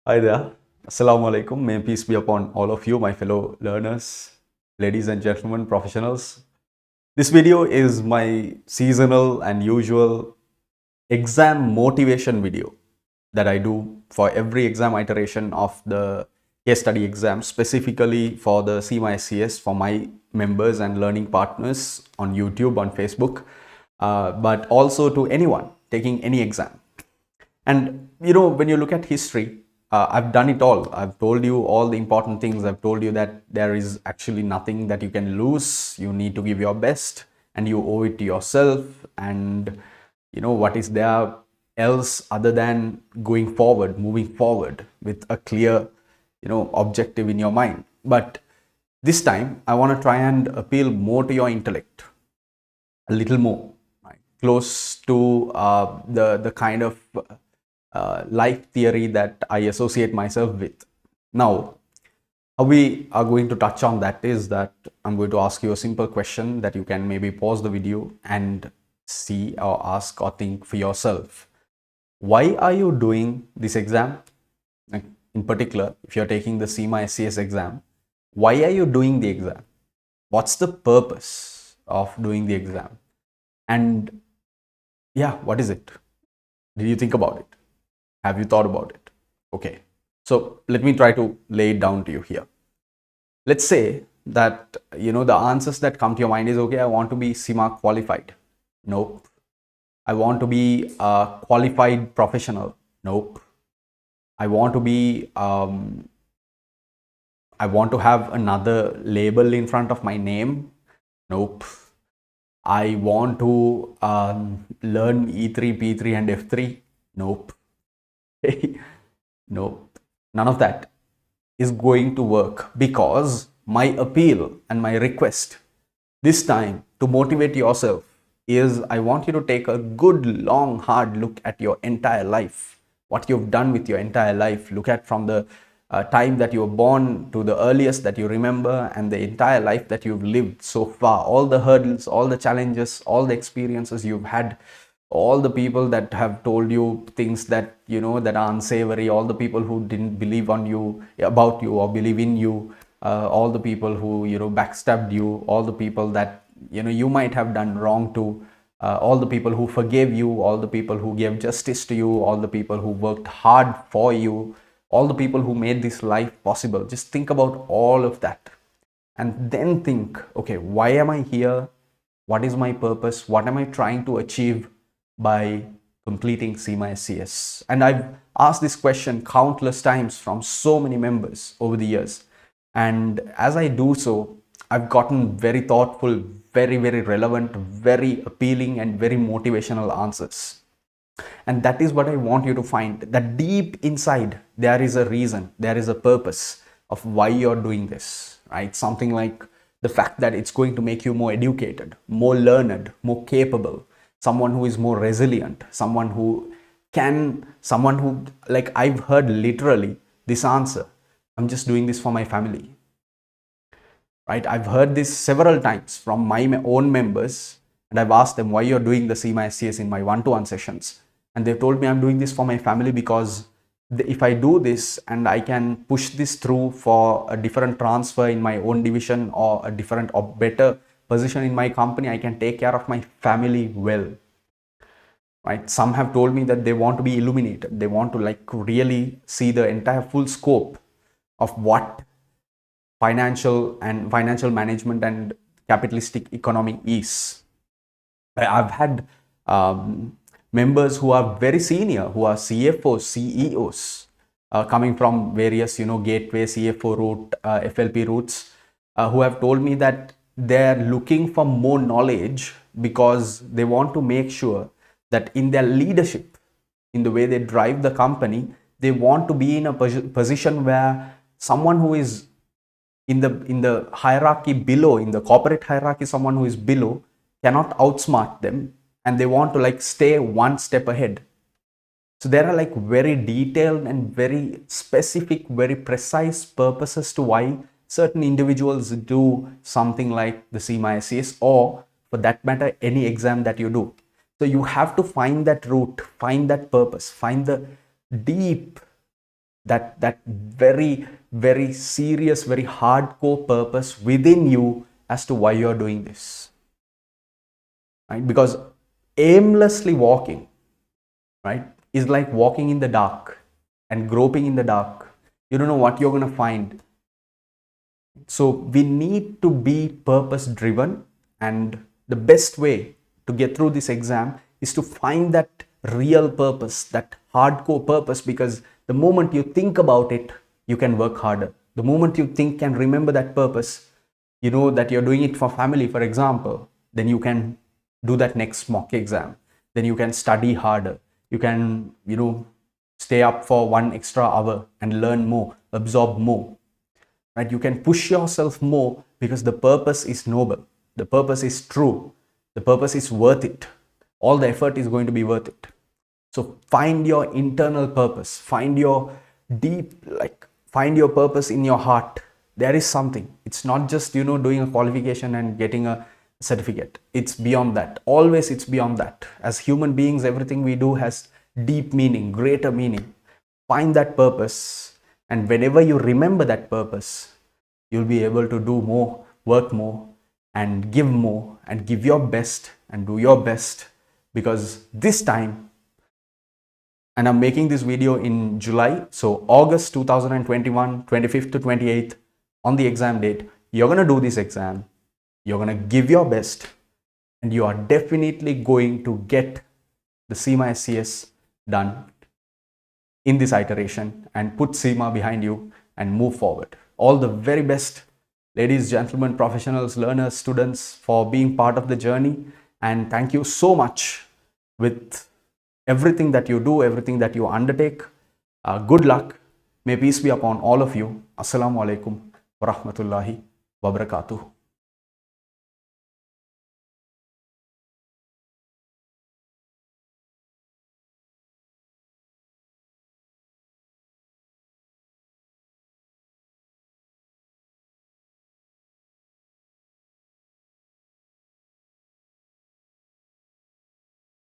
Hi there. Assalamu alaikum. May peace be upon all of you, my fellow learners, ladies and gentlemen, professionals. This video is my seasonal and usual exam motivation video that I do for every exam iteration of the case study exam, specifically for the CMA for my members and learning partners on YouTube, on Facebook, but also to anyone taking any exam. And when you look at history, I've done it all. I've told you all the important things. I've told you that there is actually nothing that you can lose. You need to give your best and you owe it to yourself. And what is there else other than going forward, moving forward with a clear, objective in your mind. But this time, I want to try and appeal more to your intellect, a little more, right? Close to the kind of life theory that I associate myself with. Now, how we are going to touch on that is that I'm going to ask you a simple question that you can maybe pause the video and see or ask or think for yourself. Why are you doing this exam? Like in particular, if you're taking the CMA SCS exam, why are you doing the exam? What's the purpose of doing the exam? And yeah, what is it? Did you think about it? Have you thought about it? Okay. So let me try to lay it down to you here. Let's say that, the answers that come to your mind is, okay, I want to be CMA qualified. Nope. I want to be a qualified professional. Nope. I want to be, I want to have another label in front of my name. Nope. I want to learn E3, P3 and F3. Nope. Nope. None of that is going to work, because my appeal and my request this time to motivate yourself is, I want you to take a good, long, hard look at your entire life, what you've done with your entire life. Look at from the time that you were born to the earliest that you remember, and the entire life that you've lived so far, all the hurdles, all the challenges, all the experiences you've had, all the people that have told you things that that are unsavory, all the people who didn't believe on you, about you, or believe in you, all the people who backstabbed you, all the people that you might have done wrong to, all the people who forgave you, all the people who gave justice to you, all the people who worked hard for you, all the people who made this life possible. Just think about all of that, and then think, okay, why am I here? What is my purpose? What am I trying to achieve by completing CMA SCS? And I've asked this question countless times from so many members over the years. And as I do so, I've gotten very thoughtful, very, very relevant, very appealing, and very motivational answers. And that is what I want you to find, that deep inside, there is a reason, there is a purpose of why you're doing this, right? Something like the fact that it's going to make you more educated, more learned, more capable, someone who is more resilient, someone who like, I've heard literally this answer: I'm just doing this for my family, right? I've heard this several times from my own members, and I've asked them, why you're doing the CMA SCS in my one-to-one sessions, and they've told me, I'm doing this for my family because if I do this and I can push this through for a different transfer in my own division, or a different or better position in my company, I can take care of my family well, right? Some have told me that they want to be illuminated, they want to like really see the entire full scope of what financial management and capitalistic economy is. I've had members who are very senior, who are CFOs, CEOs, coming from various, gateway CFO route, FLP routes, who have told me that they're looking for more knowledge because they want to make sure that in their leadership, in the way they drive the company, they want to be in a position where someone who is in the hierarchy below, in the corporate hierarchy, someone who is below cannot outsmart them, and they want to like stay one step ahead. So there are like very detailed and very specific, very precise purposes to why certain individuals do something like the CMA SCS, or for that matter any exam that you do. So you have to find that root, find that purpose, find the deep that very, very serious, very hardcore purpose within you as to why you're doing this. Right? Because aimlessly walking, right, is like walking in the dark and groping in the dark. You don't know what you're going to find. So we need to be purpose driven, and the best way to get through this exam is to find that real purpose, that hardcore purpose, because the moment you think about it, you can work harder. The moment you think and remember that purpose, you know that you're doing it for family, for example, then you can do that next mock exam. Then you can study harder. You can, stay up for 1 extra hour and learn more, absorb more. Right? You can push yourself more because the purpose is noble. The purpose is true. The purpose is worth it. All the effort is going to be worth it. So find your internal purpose. Find your find your purpose in your heart. There is something. It's not just, doing a qualification and getting a certificate. It's beyond that. Always it's beyond that. As human beings, everything we do has deep meaning, greater meaning. Find that purpose, and whenever you remember that purpose, you'll be able to do more, work more, and give your best and do your best. Because this time, and I'm making this video in July, so August 2021, 25th to 28th, on the exam date, you're going to do this exam, you're going to give your best, and you are definitely going to get the CIMA SCS done in this iteration and put CIMA behind you and move forward. All the very best, ladies, gentlemen, professionals, learners, students, for being part of the journey. And thank you so much with everything that you do, everything that you undertake. Good luck. May peace be upon all of you. Assalamu alaikum wa rahmatullahi wa barakatuh.